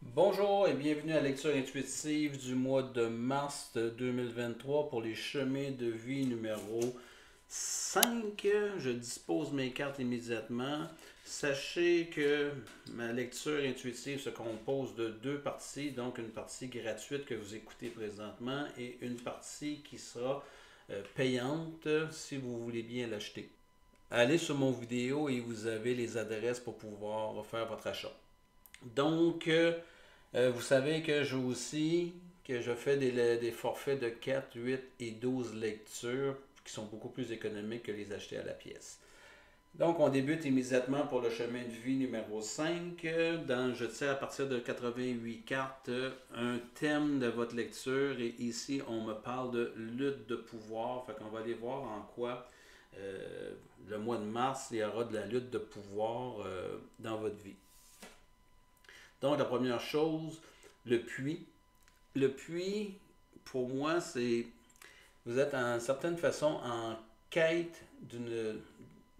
Bonjour et bienvenue à la lecture intuitive du mois de mars 2023 pour les chemins de vie numéro 5. Je dispose mes cartes immédiatement. Sachez que ma lecture intuitive se compose de deux parties, donc une partie gratuite que vous écoutez présentement et une partie qui sera payante si vous voulez bien l'acheter. Allez sur mon vidéo et vous avez les adresses pour pouvoir faire votre achat. Donc, vous savez que je fais des forfaits de 4, 8 et 12 lectures qui sont beaucoup plus économiques que les acheter à la pièce. Donc, on débute immédiatement pour le chemin de vie numéro 5. Je tire à partir de 88 cartes un thème de votre lecture et ici, on me parle de lutte de pouvoir. Fait qu'on va aller voir en quoi le mois de mars, il y aura de la lutte de pouvoir dans votre vie. Donc, la première chose, le puits. Le puits, pour moi, c'est. Vous êtes en certaine façon en quête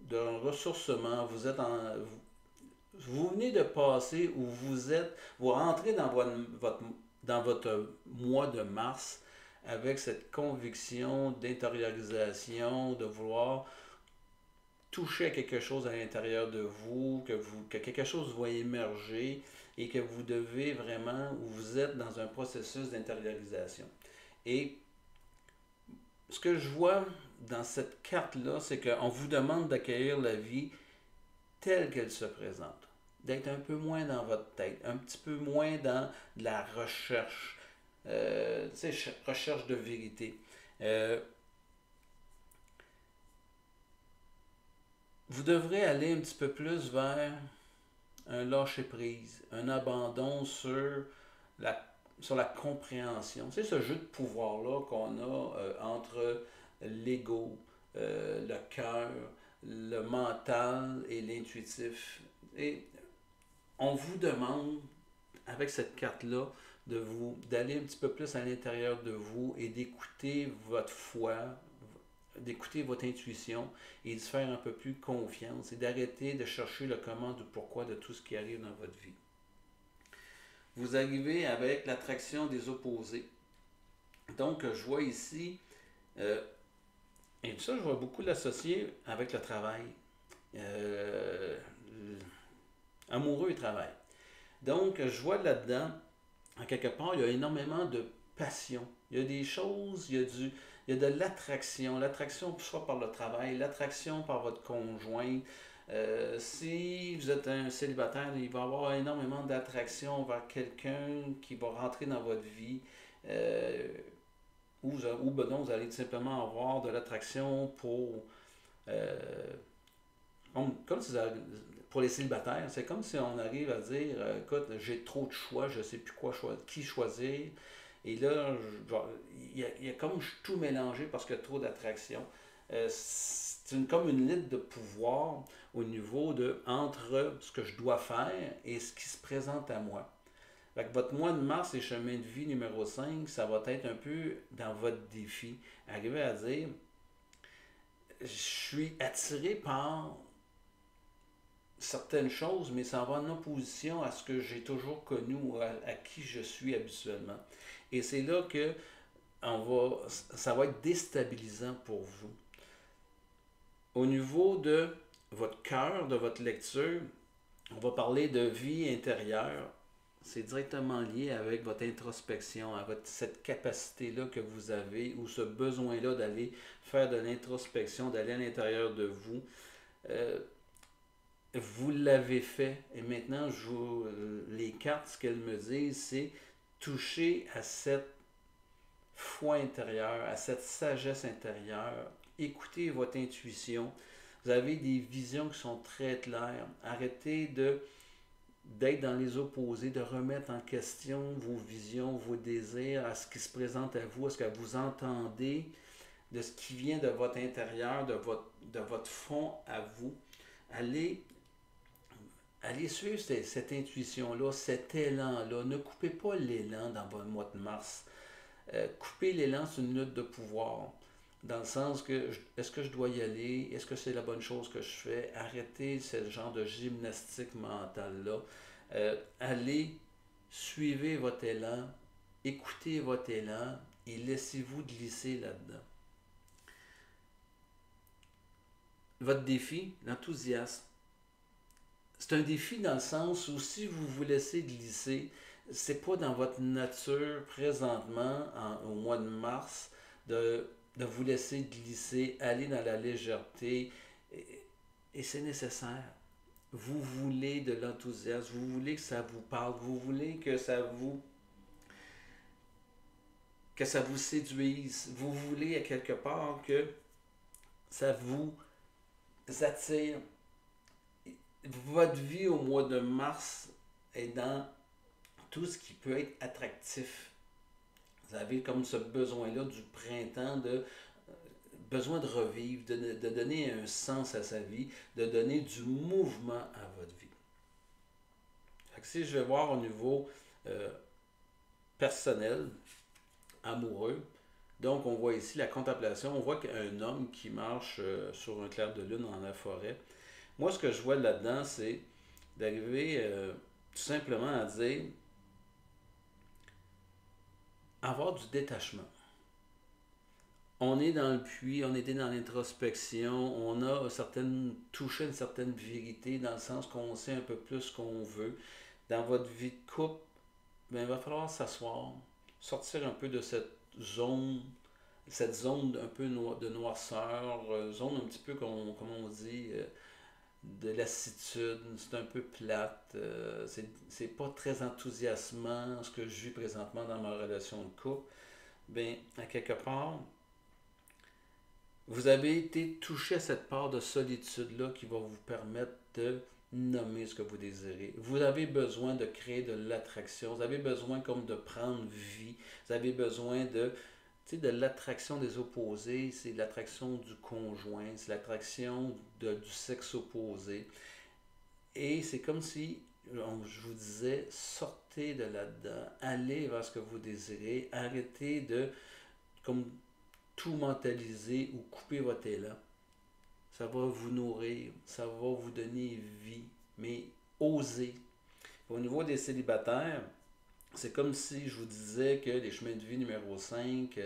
d'un ressourcement. Vous venez de passer où vous êtes. Vous rentrez dans votre mois de mars avec cette conviction d'intériorisation, de vouloir toucher à quelque chose à l'intérieur de vous, que quelque chose va émerger et que vous devez vraiment, ou vous êtes dans un processus d'intériorisation. Et ce que je vois dans cette carte-là, c'est qu'on vous demande d'accueillir la vie telle qu'elle se présente. D'être un peu moins dans votre tête, un petit peu moins dans de la recherche, recherche de vérité. Euh, vous devrez aller un petit peu plus vers un lâcher-prise, un abandon la, sur la compréhension. C'est ce jeu de pouvoir-là qu'on a entre l'ego, le cœur, le mental et l'intuitif. Et on vous demande, avec cette carte-là, d'aller un petit peu plus à l'intérieur de vous et d'écouter votre foi, d'écouter votre intuition et de se faire un peu plus confiance et d'arrêter de chercher le comment du pourquoi de tout ce qui arrive dans votre vie. Vous arrivez avec l'attraction des opposés. Donc, je vois ici, euh, et ça, je vois beaucoup l'associer avec le travail. Euh, Amoureux et travail. Donc, je vois là-dedans, en quelque part, il y a énormément de passion. Il y a des choses, il y a de l'attraction. L'attraction soit par le travail, l'attraction par votre conjoint. Si vous êtes un célibataire, il va y avoir énormément d'attraction vers quelqu'un qui va rentrer dans votre vie. Euh, ou ben non, vous allez tout simplement avoir de l'attraction euh, comme si pour les célibataires, c'est comme si on arrive à dire écoute, j'ai trop de choix, je ne sais plus qui choisir. Et là, il y a comme tout mélangé parce qu'il y a trop d'attraction. C'est comme une lutte de pouvoir au niveau de entre ce que je dois faire et ce qui se présente à moi. Fait que votre mois de mars et chemin de vie numéro 5, ça va être un peu dans votre défi. Arriver à dire je suis attiré par certaines choses, mais ça va en opposition à ce que j'ai toujours connu ou à qui je suis habituellement. Et c'est là que ça va être déstabilisant pour vous. Au niveau de votre cœur, de votre lecture, on va parler de vie intérieure. C'est directement lié avec votre introspection, avec cette capacité-là que vous avez ou ce besoin-là d'aller faire de l'introspection, d'aller à l'intérieur de vous. Euh, vous l'avez fait et maintenant les cartes, ce qu'elles me disent, c'est toucher à cette foi intérieure, à cette sagesse intérieure, écoutez votre intuition. Vous avez des visions qui sont très claires. Arrêtez d'être dans les opposés, de remettre en question vos visions, vos désirs, à ce qui se présente à vous, à ce que vous entendez, de ce qui vient de votre intérieur, de votre fond à vous. Allez Allez suivre cette intuition-là, cet élan-là. Ne coupez pas l'élan dans votre mois de mars. Couper l'élan, c'est une lutte de pouvoir. Dans le sens que, est-ce que je dois y aller? Est-ce que c'est la bonne chose que je fais? Arrêtez ce genre de gymnastique mentale-là. Allez suivez votre élan, écoutez votre élan et laissez-vous glisser là-dedans. Votre défi, l'enthousiasme. C'est un défi dans le sens où si vous vous laissez glisser, c'est pas dans votre nature présentement, au mois de mars, de vous laisser glisser, aller dans la légèreté, et c'est nécessaire. Vous voulez de l'enthousiasme, vous voulez que ça vous parle, vous voulez que ça vous séduise, vous voulez à quelque part que ça vous attire. Votre vie au mois de mars est dans tout ce qui peut être attractif. Vous avez comme ce besoin-là du printemps, besoin de revivre, de donner un sens à sa vie, de donner du mouvement à votre vie. Fait que si je vais voir au niveau euh, personnel, amoureux, donc on voit ici la contemplation, on voit qu'un homme qui marche sur un clair de lune dans la forêt. Moi, ce que je vois là-dedans, c'est d'arriver tout simplement à dire avoir du détachement. On est dans le puits, on était dans l'introspection, on a touché une certaine vérité dans le sens qu'on sait un peu plus ce qu'on veut. Dans votre vie de couple, ben, il va falloir s'asseoir, sortir un peu de cette zone un peu de noirceur, zone un petit peu, comme on dit, de lassitude, c'est un peu plate, c'est pas très enthousiasmant ce que je vis présentement dans ma relation de couple. Ben, à quelque part, vous avez été touché à cette part de solitude-là qui va vous permettre de nommer ce que vous désirez. Vous avez besoin de créer de l'attraction. Vous avez besoin comme de prendre vie. Vous avez besoin de l'attraction des opposés. C'est l'attraction du conjoint. C'est l'attraction du sexe opposé. Et c'est comme si je vous disais, sortez de là-dedans. Allez vers ce que vous désirez. Arrêtez de comme tout mentaliser ou couper votre élan. Ça va vous nourrir, ça va vous donner vie, mais osez. Au niveau des célibataires, c'est comme si je vous disais que les chemins de vie numéro 5,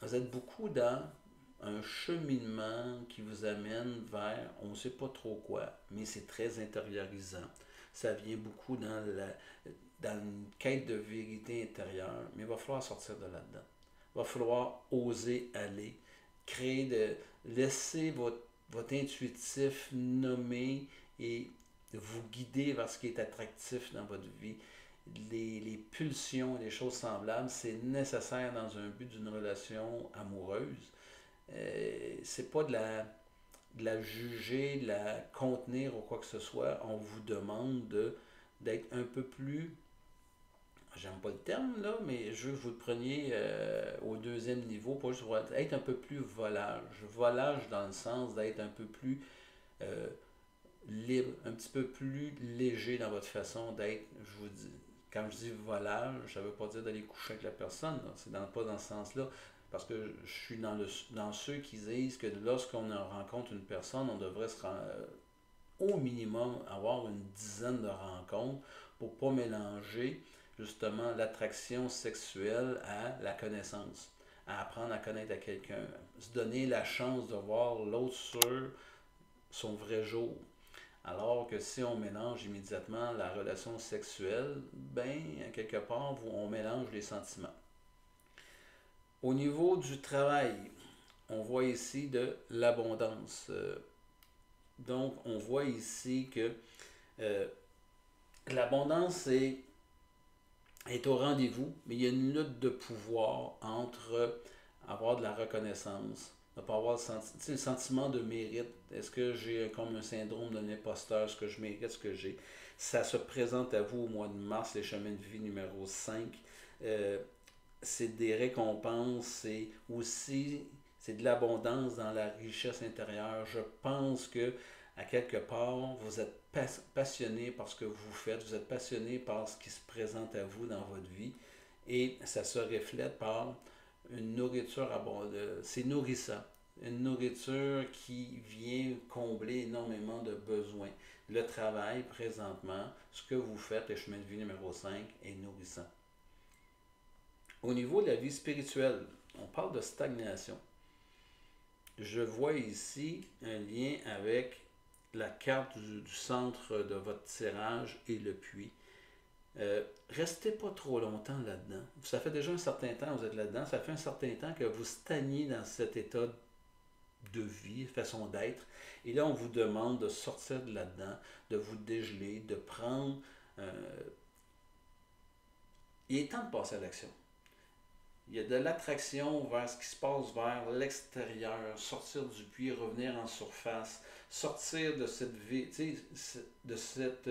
vous êtes beaucoup dans un cheminement qui vous amène vers on ne sait pas trop quoi, mais c'est très intériorisant. Ça vient beaucoup dans une quête de vérité intérieure, mais il va falloir sortir de là-dedans. Il va falloir oser aller, laisser votre intuitif nommer et vous guider vers ce qui est attractif dans votre vie. Les pulsions, les choses semblables, c'est nécessaire dans un but d'une relation amoureuse. C'est pas de la juger, de la contenir ou quoi que ce soit. On vous demande d'être un peu plus, j'aime pas le terme là, mais je veux que vous le preniez au deuxième niveau, pas juste être un peu plus volage. Volage dans le sens d'être un peu plus libre, un petit peu plus léger dans votre façon d'être. Je vous dis, quand je dis volage, ça ne veut pas dire d'aller coucher avec la personne, c'est pas dans ce sens-là. Parce que je suis dans ceux qui disent que lorsqu'on rencontre une personne, on devrait au minimum avoir une dizaine de rencontres pour ne pas mélanger justement l'attraction sexuelle à la connaissance, à apprendre à connaître à quelqu'un, se donner la chance de voir l'autre sur son vrai jour. Alors que si on mélange immédiatement la relation sexuelle, ben, quelque part, on mélange les sentiments. Au niveau du travail, on voit ici de l'abondance. Donc, on voit ici que l'abondance est au rendez-vous, mais il y a une lutte de pouvoir entre avoir de la reconnaissance, ne pas avoir le sentiment de mérite. Est-ce que j'ai comme un syndrome de l'imposteur? Est-ce que je mérite ce que j'ai? Ça se présente à vous au mois de mars, les chemins de vie numéro 5. C'est des récompenses, c'est de l'abondance dans la richesse intérieure. Je pense que à quelque part, vous êtes passionné par ce que vous faites, vous êtes passionné par ce qui se présente à vous dans votre vie et ça se reflète par une nourriture abondante. C'est nourrissant. une nourriture qui vient combler énormément de besoins. Le travail, présentement, ce que vous faites, le chemin de vie numéro 5, est nourrissant. Au niveau de la vie spirituelle, on parle de stagnation. Je vois ici un lien avec la carte du centre de votre tirage et le puits. Restez pas trop longtemps là-dedans. Ça fait déjà un certain temps que vous êtes là-dedans. Ça fait un certain temps que vous stagnez dans cet état de vie, façon d'être. Et là, on vous demande de sortir de là-dedans, de vous dégeler, de prendre... il est temps de passer à l'action. Il y a de l'attraction vers ce qui se passe vers l'extérieur, sortir du puits, revenir en surface, sortir de cette vie, de cette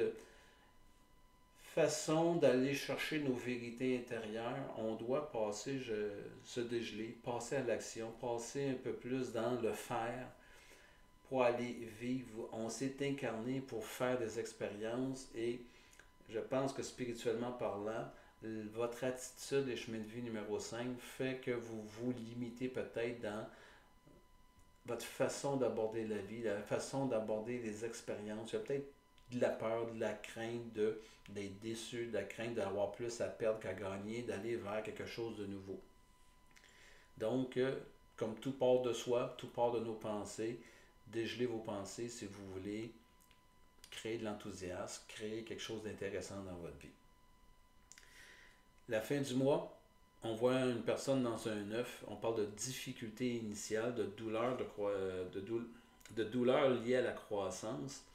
façon d'aller chercher nos vérités intérieures. On doit passer, se dégeler, passer à l'action, passer un peu plus dans le faire pour aller vivre. On s'est incarné pour faire des expériences et je pense que spirituellement parlant, votre attitude et chemin de vie numéro 5 fait que vous vous limitez peut-être dans votre façon d'aborder la vie, la façon d'aborder les expériences. Il y a peut-être de la peur, de la crainte d'être déçu, de la crainte d'avoir plus à perdre qu'à gagner, d'aller vers quelque chose de nouveau. Donc, comme tout part de soi, tout part de nos pensées, dégelez vos pensées si vous voulez créer de l'enthousiasme, créer quelque chose d'intéressant dans votre vie. La fin du mois, on voit une personne dans un œuf, on parle de difficulté initiale, de douleur, de douleur liée à la croissance.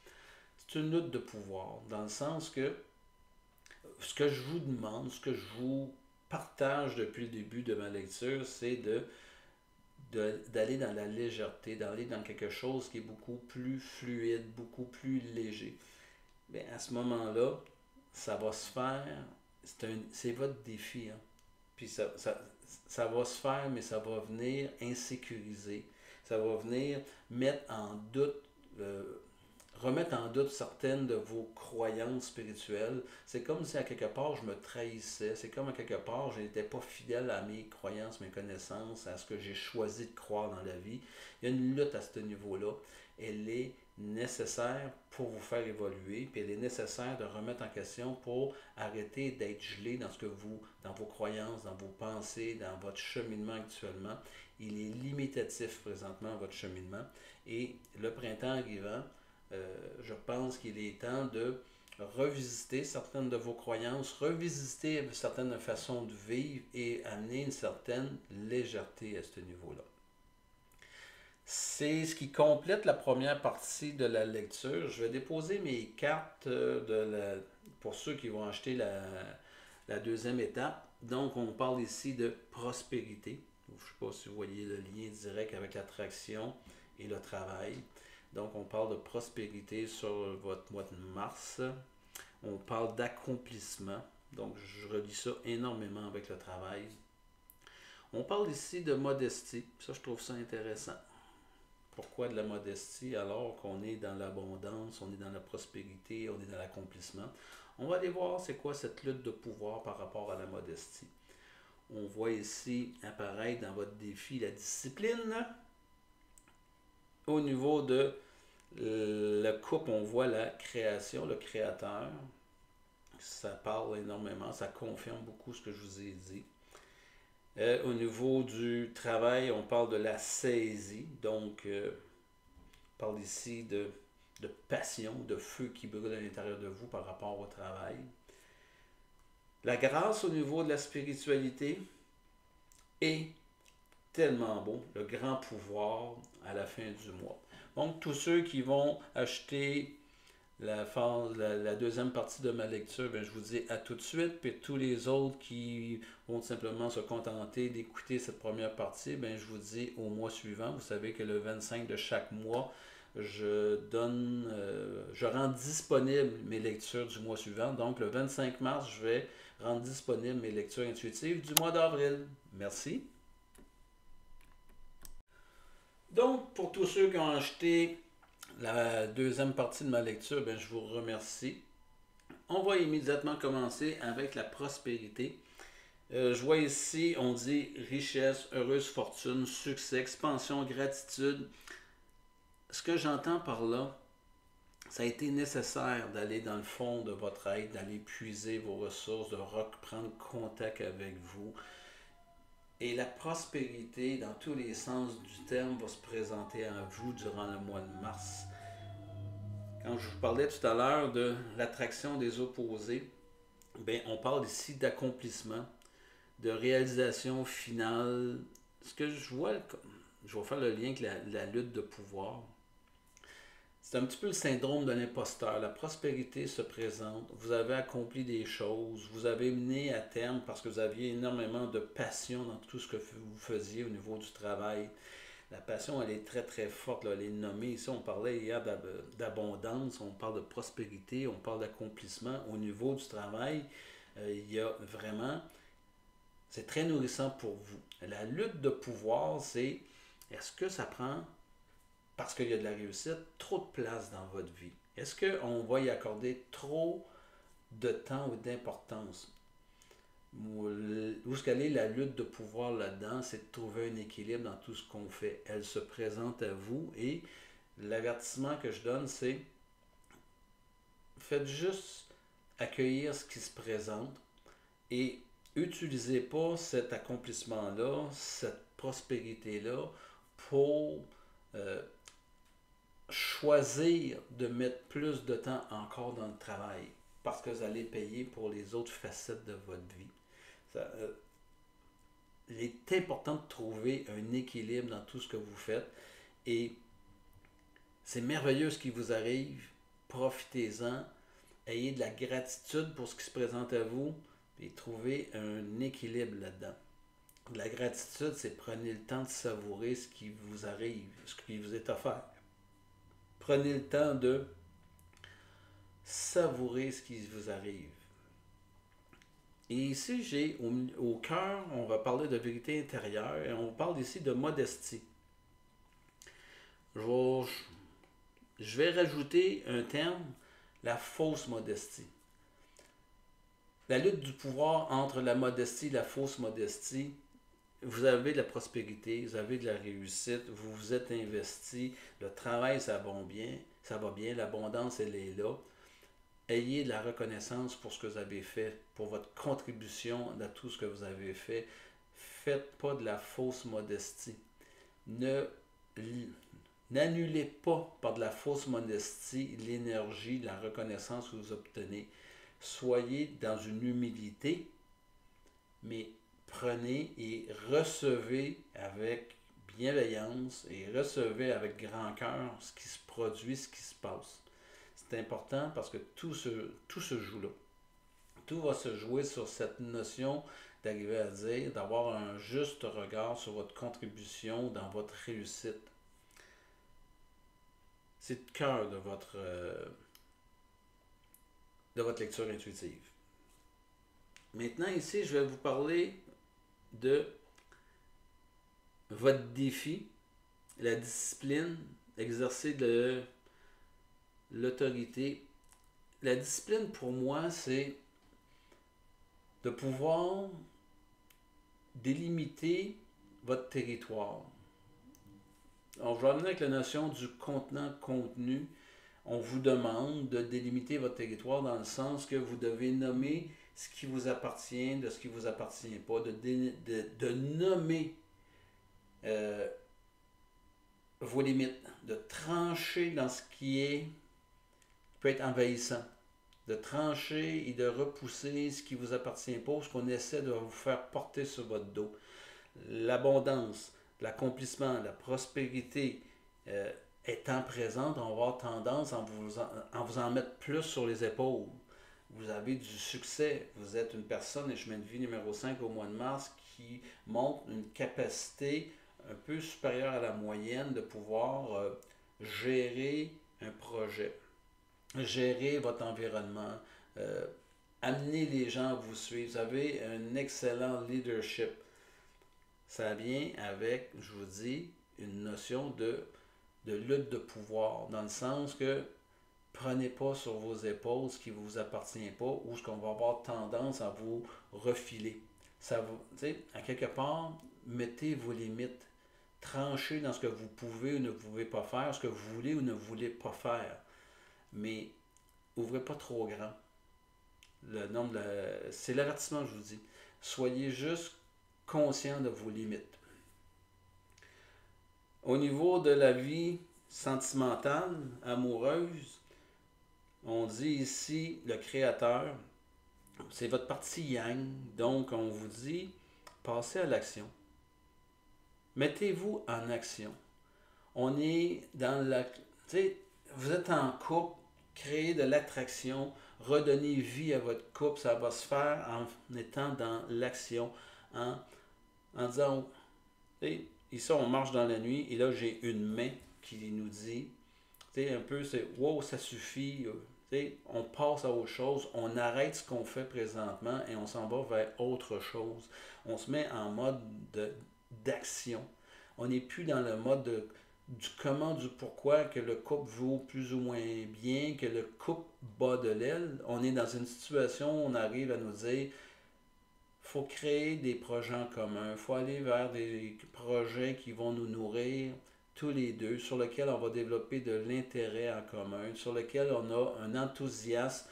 C'est une lutte de pouvoir, dans le sens que ce que je vous demande, ce que je vous partage depuis le début de ma lecture, c'est d'aller dans la légèreté, d'aller dans quelque chose qui est beaucoup plus fluide, beaucoup plus léger. Bien, à ce moment-là, ça va se faire, c'est votre défi. Hein? Puis ça va se faire, mais ça va venir insécuriser. Ça va venir mettre en doute, remettre en doute certaines de vos croyances spirituelles. C'est comme si à quelque part je me trahissais. C'est comme à quelque part je n'étais pas fidèle à mes croyances, mes connaissances, à ce que j'ai choisi de croire dans la vie. Il y a une lutte à ce niveau-là. Elle est nécessaire pour vous faire évoluer, puis elle est nécessaire de remettre en question pour arrêter d'être gelé dans dans vos croyances, dans vos pensées, dans votre cheminement actuellement. Il est limitatif présentement votre cheminement. Et le printemps arrivant, je pense qu'il est temps de revisiter certaines de vos croyances, revisiter certaines façons de vivre et amener une certaine légèreté à ce niveau-là. C'est ce qui complète la première partie de la lecture. Je vais déposer mes cartes pour ceux qui vont acheter la deuxième étape. Donc, on parle ici de prospérité. Je ne sais pas si vous voyez le lien direct avec l'attraction et le travail. Donc, on parle de prospérité sur votre mois de mars. On parle d'accomplissement. Donc, je relis ça énormément avec le travail. On parle ici de modestie. Ça, je trouve ça intéressant. Pourquoi de la modestie alors qu'on est dans l'abondance, on est dans la prospérité, on est dans l'accomplissement? On va aller voir c'est quoi cette lutte de pouvoir par rapport à la modestie. On voit ici apparaître dans votre défi la discipline. Au niveau de la coupe, on voit la création, le créateur. Ça parle énormément, ça confirme beaucoup ce que je vous ai dit. Au niveau du travail, on parle de la saisie. Donc, on parle ici de passion, de feu qui brûle à l'intérieur de vous par rapport au travail. La grâce au niveau de la spiritualité est tellement beau, le grand pouvoir à la fin du mois. Donc, tous ceux qui vont acheter la deuxième partie de ma lecture, je vous dis à tout de suite. Puis tous les autres qui vont simplement se contenter d'écouter cette première partie, je vous dis au mois suivant. Vous savez que le 25 de chaque mois, je rends disponible mes lectures du mois suivant. Donc le 25 mars, je vais rendre disponible mes lectures intuitives du mois d'avril. Merci. Donc, pour tous ceux qui ont acheté la deuxième partie de ma lecture, je vous remercie. On va immédiatement commencer avec la prospérité. Je vois ici, on dit richesse, heureuse fortune, succès, expansion, gratitude. Ce que j'entends par là, ça a été nécessaire d'aller dans le fond de votre être, d'aller puiser vos ressources, de reprendre contact avec vous. Et la prospérité, dans tous les sens du terme, va se présenter à vous durant le mois de mars. Quand je vous parlais tout à l'heure de l'attraction des opposés, bien, on parle ici d'accomplissement, de réalisation finale. Ce que je vais faire le lien avec la lutte de pouvoir. C'est un petit peu le syndrome de l'imposteur. La prospérité se présente, vous avez accompli des choses, vous avez mené à terme parce que vous aviez énormément de passion dans tout ce que vous faisiez au niveau du travail. La passion, elle est très très forte, là, elle est nommée. Ici, on parlait hier d'abondance, on parle de prospérité, on parle d'accomplissement. Au niveau du travail, il y a vraiment, c'est très nourrissant pour vous. La lutte de pouvoir, c'est est-ce que ça prend, parce qu'il y a de la réussite, trop de place dans votre vie? Est-ce qu'on va y accorder trop de temps ou d'importance? Où est-ce qu'elle est la lutte de pouvoir là-dedans? C'est de trouver un équilibre dans tout ce qu'on fait. Elle se présente à vous et l'avertissement que je donne, c'est faites juste accueillir ce qui se présente et utilisez pas cet accomplissement-là, cette prospérité-là pour euh, choisir de mettre plus de temps encore dans le travail parce que vous allez payer pour les autres facettes de votre vie. Ça, il est important de trouver un équilibre dans tout ce que vous faites et c'est merveilleux ce qui vous arrive. Profitez-en, ayez de la gratitude pour ce qui se présente à vous et trouvez un équilibre là-dedans. La gratitude, c'est prenez le temps de savourer ce qui vous arrive, ce qui vous est offert. Prenez le temps de savourer ce qui vous arrive. Et ici, j'ai au cœur, on va parler de vérité intérieure et on parle ici de modestie. Je vais rajouter un terme, la fausse modestie. La lutte du pouvoir entre la modestie et la fausse modestie, vous avez de la prospérité, vous avez de la réussite, vous vous êtes investi, le travail ça va bien, l'abondance elle est là. Ayez de la reconnaissance pour ce que vous avez fait, pour votre contribution à tout ce que vous avez fait. Faites pas de la fausse modestie. Ne N'annulez pas par de la fausse modestie l'énergie, la reconnaissance que vous obtenez. Soyez dans une humilité, mais prenez et recevez avec bienveillance et recevez avec grand cœur ce qui se produit, ce qui se passe. C'est important parce que tout se joue là. Tout va se jouer sur cette notion d'arriver à dire, d'avoir un juste regard sur votre contribution dans votre réussite. C'est le cœur de votre lecture intuitive. Maintenant, ici, je vais vous parler de votre défi, la discipline, exercer de l'autorité. La discipline, pour moi, c'est de pouvoir délimiter votre territoire. Alors, je vais amener avec la notion du contenant-contenu. On vous demande de délimiter votre territoire dans le sens que vous devez nommer ce qui vous appartient, de ce qui ne vous appartient pas, de nommer vos limites, de trancher dans ce qui peut être envahissant, de trancher et de repousser ce qui ne vous appartient pas, ce qu'on essaie de vous faire porter sur votre dos. L'abondance, l'accomplissement, la prospérité étant présente, on va avoir tendance à vous en mettre plus sur les épaules. Vous avez du succès, vous êtes une personne, et chemin de vie numéro 5 au mois de mars, qui montre une capacité un peu supérieure à la moyenne de pouvoir gérer un projet, gérer votre environnement, amener les gens à vous suivre. Vous avez un excellent leadership. Ça vient avec, je vous dis, une notion de lutte de pouvoir, dans le sens que prenez pas sur vos épaules ce qui ne vous appartient pas ou ce qu'on va avoir tendance à vous refiler. Ça va, tu sais, à quelque part, mettez vos limites. Tranchez dans ce que vous pouvez ou ne pouvez pas faire, ce que vous voulez ou ne voulez pas faire. Mais ouvrez pas trop grand. C'est l'avertissement que je vous dis. Soyez juste conscient de vos limites. Au niveau de la vie sentimentale, amoureuse, on dit ici le créateur, c'est votre partie yang. Donc, on vous dit, passez à l'action. Mettez-vous en action. On est dans la... Tu sais, vous êtes en couple, créez de l'attraction, redonnez vie à votre couple. Ça va se faire en étant dans l'action, en, en disant, ici on marche dans la nuit et là j'ai une main qui nous dit, tu sais, un peu, c'est wow, ça suffit. On passe à autre chose, on arrête ce qu'on fait présentement et on s'en va vers autre chose. On se met en mode d'action. On n'est plus dans le mode du comment, du pourquoi, que le couple vaut plus ou moins bien, que le couple bat de l'aile. On est dans une situation où on arrive à nous dire faut créer des projets en commun, il faut aller vers des projets qui vont nous nourrir tous les deux, sur lesquels on va développer de l'intérêt en commun, sur lesquels on a un enthousiasme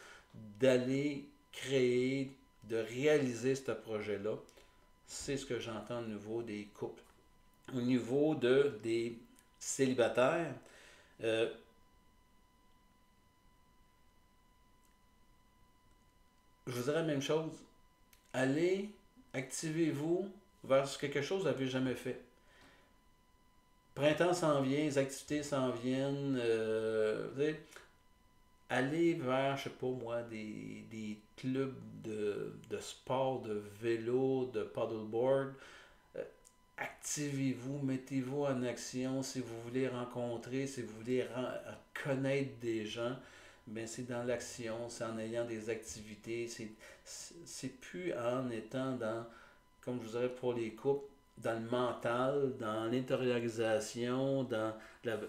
d'aller créer, de réaliser ce projet-là. C'est ce que j'entends au niveau des couples. Au niveau des célibataires, euh, je vous dirais la même chose. Allez, activez-vous vers quelque chose que vous n'avez jamais fait. Printemps s'en vient, les activités s'en viennent. Allez vers, je sais pas moi, des clubs de sport, de vélo, de paddleboard. Euh, Activez-vous, mettez-vous en action si vous voulez rencontrer, si vous voulez connaître des gens. Ben c'est dans l'action, c'est en ayant des activités, c'est plus en étant dans, comme je vous dirais pour les couples, dans le mental, dans l'intériorisation, dans la,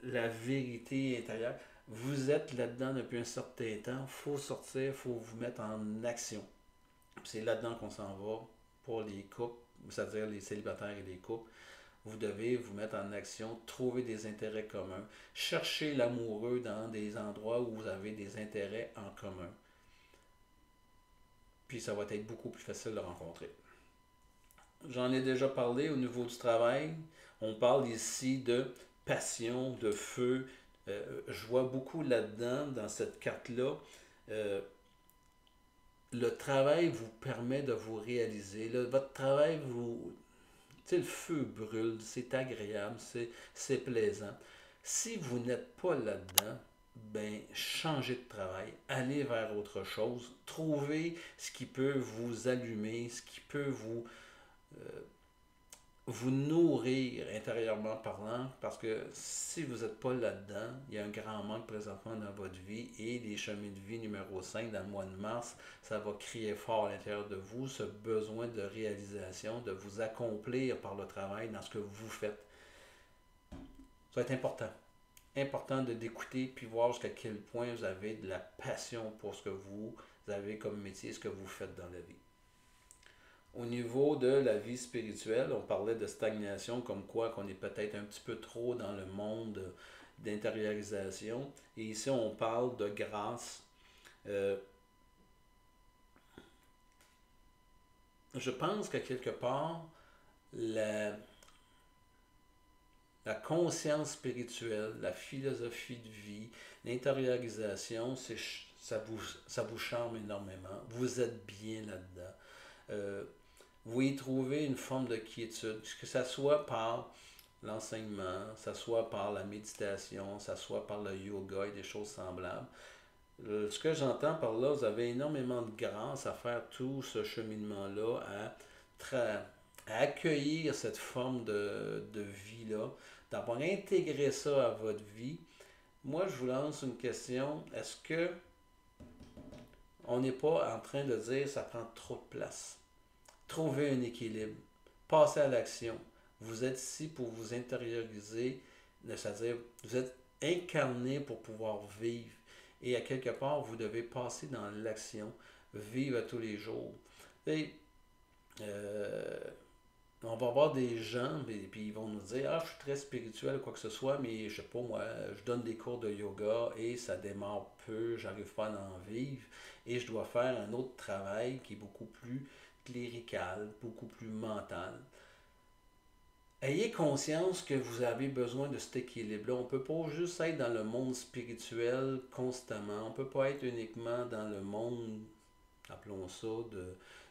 la vérité intérieure. Vous êtes là-dedans depuis un certain temps, il faut sortir, il faut vous mettre en action. C'est là-dedans qu'on s'en va pour les couples, c'est-à-dire les célibataires et les couples. Vous devez vous mettre en action, trouver des intérêts communs, chercher l'amoureux dans des endroits où vous avez des intérêts en commun. Puis ça va être beaucoup plus facile de rencontrer. J'en ai déjà parlé au niveau du travail. On parle ici de passion, de feu. Je vois beaucoup là-dedans, dans cette carte-là. Euh, le travail vous permet de vous réaliser. Votre travail vous... Tu sais, le feu brûle, c'est agréable, c'est plaisant. Si vous n'êtes pas là-dedans, ben changez de travail, allez vers autre chose, trouvez ce qui peut vous allumer, ce qui peut euh, vous nourrir intérieurement parlant, parce que si vous n'êtes pas là-dedans, il y a un grand manque présentement dans votre vie et les chemins de vie numéro 5 dans le mois de mars, ça va crier fort à l'intérieur de vous, ce besoin de réalisation, de vous accomplir par le travail dans ce que vous faites. Ça va être important. Important d'écouter puis voir jusqu'à quel point vous avez de la passion pour ce que vous avez comme métier, ce que vous faites dans la vie. Au niveau de la vie spirituelle, on parlait de stagnation, comme quoi qu'on est peut-être un petit peu trop dans le monde d'intériorisation. Et ici, on parle de grâce. Euh, je pense qu'à quelque part, la, la conscience spirituelle, la philosophie de vie, l'intériorisation, ça vous charme énormément. Vous êtes bien là-dedans. Euh, vous y trouvez une forme de quiétude, que ce soit par l'enseignement, que ce soit par la méditation, que ce soit par le yoga et des choses semblables. Ce que j'entends par là, vous avez énormément de grâce à faire tout ce cheminement-là, à accueillir cette forme de vie-là, d'avoir intégré ça à votre vie. Moi, je vous lance une question. Est-ce que on n'est pas en train de dire que ça prend trop de place? Trouver un équilibre, passer à l'action. Vous êtes ici pour vous intérioriser, c'est-à-dire vous êtes incarné pour pouvoir vivre. Et à quelque part, vous devez passer dans l'action, vivre à tous les jours. Et Euh, on va voir des gens, et puis ils vont nous dire, ah, je suis très spirituel, quoi que ce soit, mais je sais pas, moi, je donne des cours de yoga et ça démarre peu, j'arrive pas à en vivre, et je dois faire un autre travail qui est beaucoup plus clérical, beaucoup plus mental. Ayez conscience que vous avez besoin de cet équilibre-là. On ne peut pas juste être dans le monde spirituel constamment. On ne peut pas être uniquement dans le monde, appelons ça,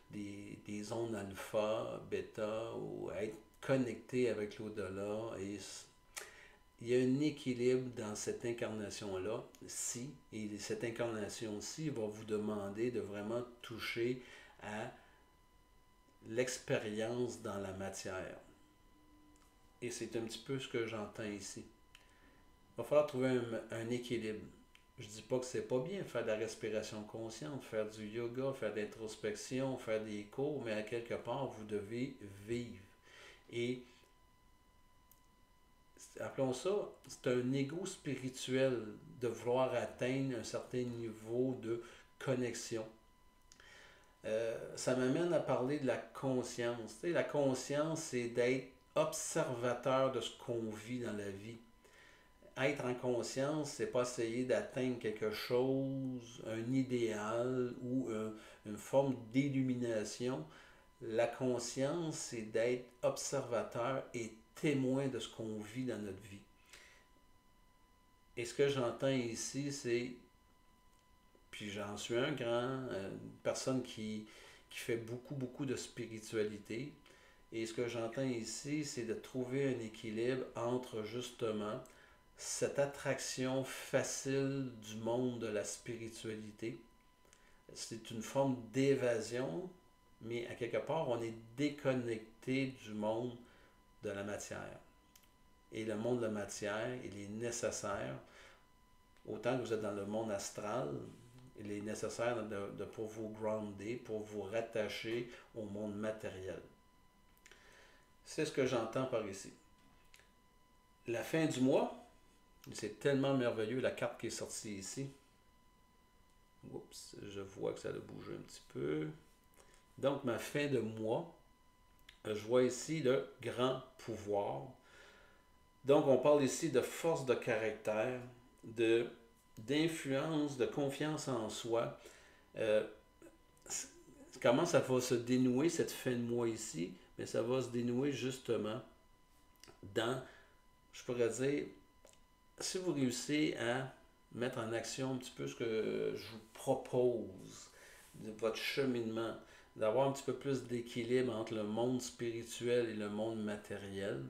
des ondes alpha, bêta, ou être connecté avec l'au-delà. Et il y a un équilibre dans cette incarnation-là, si, et cette incarnation-ci va vous demander de vraiment toucher à l'expérience dans la matière. Et c'est un petit peu ce que j'entends ici. Il va falloir trouver un équilibre. Je ne dis pas que c'est pas bien faire de la respiration consciente, faire du yoga, faire de l'introspection, faire des cours, mais à quelque part, vous devez vivre. Et appelons ça, c'est un ego spirituel de vouloir atteindre un certain niveau de connexion. Ça m'amène à parler de la conscience. Tu sais, la conscience, c'est d'être observateur de ce qu'on vit dans la vie. Être en conscience, c'est pas essayer d'atteindre quelque chose, un idéal ou une forme d'illumination. La conscience, c'est d'être observateur et témoin de ce qu'on vit dans notre vie. Et ce que j'entends ici, c'est, puis j'en suis un grand, une personne qui fait beaucoup, beaucoup de spiritualité. Et ce que j'entends ici, c'est de trouver un équilibre entre justement cette attraction facile du monde de la spiritualité. C'est une forme d'évasion, mais à quelque part, on est déconnecté du monde de la matière. Et le monde de la matière, il est nécessaire. Autant que vous êtes dans le monde astral, il est nécessaire pour vous grounder, pour vous rattacher au monde matériel. C'est ce que j'entends par ici. La fin du mois, c'est tellement merveilleux la carte qui est sortie ici. Oups, je vois que ça a bougé un petit peu. Donc, ma fin de mois, je vois ici le grand pouvoir. Donc, on parle ici de force de caractère, d'influence, de confiance en soi. Euh, comment ça va se dénouer cette fin de mois ici? Mais ça va se dénouer justement dans, je pourrais dire, si vous réussissez à mettre en action un petit peu ce que je vous propose, de votre cheminement, d'avoir un petit peu plus d'équilibre entre le monde spirituel et le monde matériel,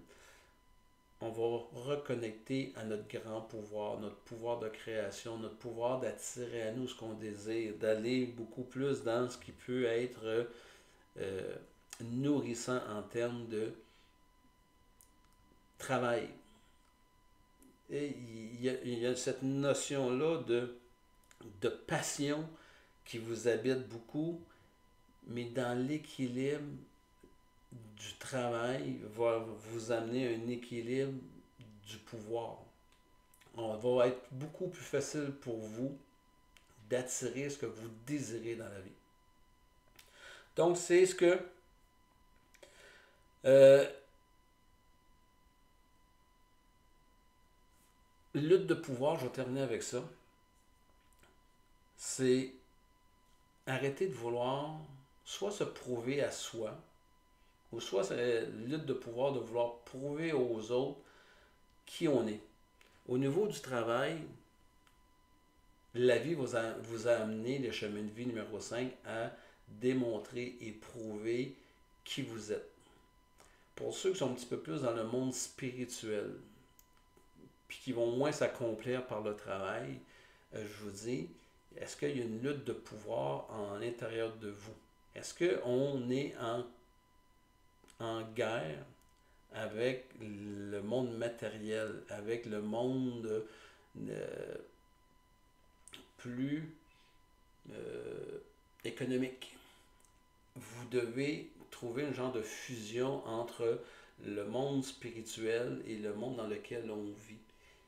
on va reconnecter à notre grand pouvoir, notre pouvoir de création, notre pouvoir d'attirer à nous ce qu'on désire, d'aller beaucoup plus dans ce qui peut être euh, nourrissant en termes de travail. Et il y a cette notion-là de passion qui vous habite beaucoup, mais dans l'équilibre du travail va vous amener un équilibre du pouvoir. On va être beaucoup plus facile pour vous d'attirer ce que vous désirez dans la vie. Donc, c'est ce que euh, lutte de pouvoir, je vais terminer avec ça, c'est arrêter de vouloir soit se prouver à soi, ou soit c'est la lutte de pouvoir de vouloir prouver aux autres qui on est. Au niveau du travail, la vie vous a amené, le chemin de vie numéro 5, à démontrer et prouver qui vous êtes. Pour ceux qui sont un petit peu plus dans le monde spirituel, puis qui vont moins s'accomplir par le travail, je vous dis, est-ce qu'il y a une lutte de pouvoir en l'intérieur de vous? Est-ce qu'on est en guerre avec le monde matériel, avec le monde plus économique? Vous devez trouver un genre de fusion entre le monde spirituel et le monde dans lequel on vit.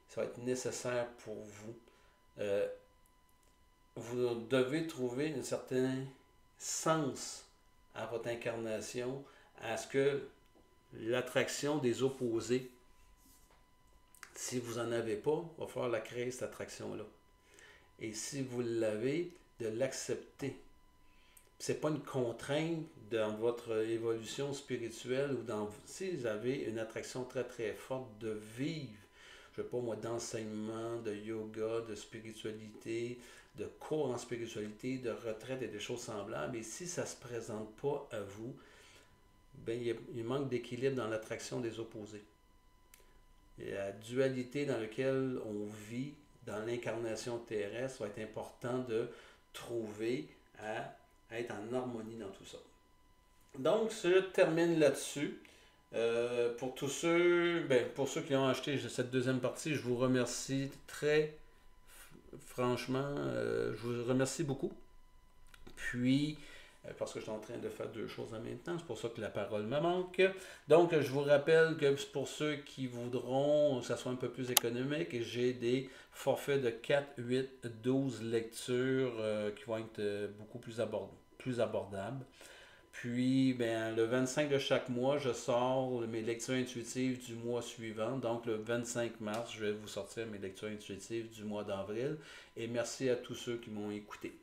Ça va être nécessaire pour vous. Vous devez trouver un certain sens à votre incarnation, à ce que l'attraction des opposés, si vous n'en avez pas, il va falloir la créer, cette attraction-là. Et si vous l'avez, de l'accepter. Ce n'est pas une contrainte dans votre évolution spirituelle ou dans si vous avez une attraction très très forte de vivre, je ne sais pas moi, d'enseignement, de yoga, de spiritualité, de cours en spiritualité, de retraite et des choses semblables. Et si ça ne se présente pas à vous, ben, il manque d'équilibre dans l'attraction des opposés. Et la dualité dans laquelle on vit dans l'incarnation terrestre va être important de trouver à être en harmonie dans tout ça. Donc, je termine là-dessus. Pour ceux qui ont acheté cette deuxième partie, je vous remercie très franchement. Je vous remercie beaucoup. Puis, parce que je suis en train de faire deux choses en même temps, c'est pour ça que la parole me manque. Donc, je vous rappelle que pour ceux qui voudront que ça soit un peu plus économique, j'ai des forfaits de 4, 8, 12 lectures qui vont être beaucoup plus abordables. Puis, ben, le 25 de chaque mois, je sors mes lectures intuitives du mois suivant. Donc, le 25 mars, je vais vous sortir mes lectures intuitives du mois d'avril. Et merci à tous ceux qui m'ont écouté.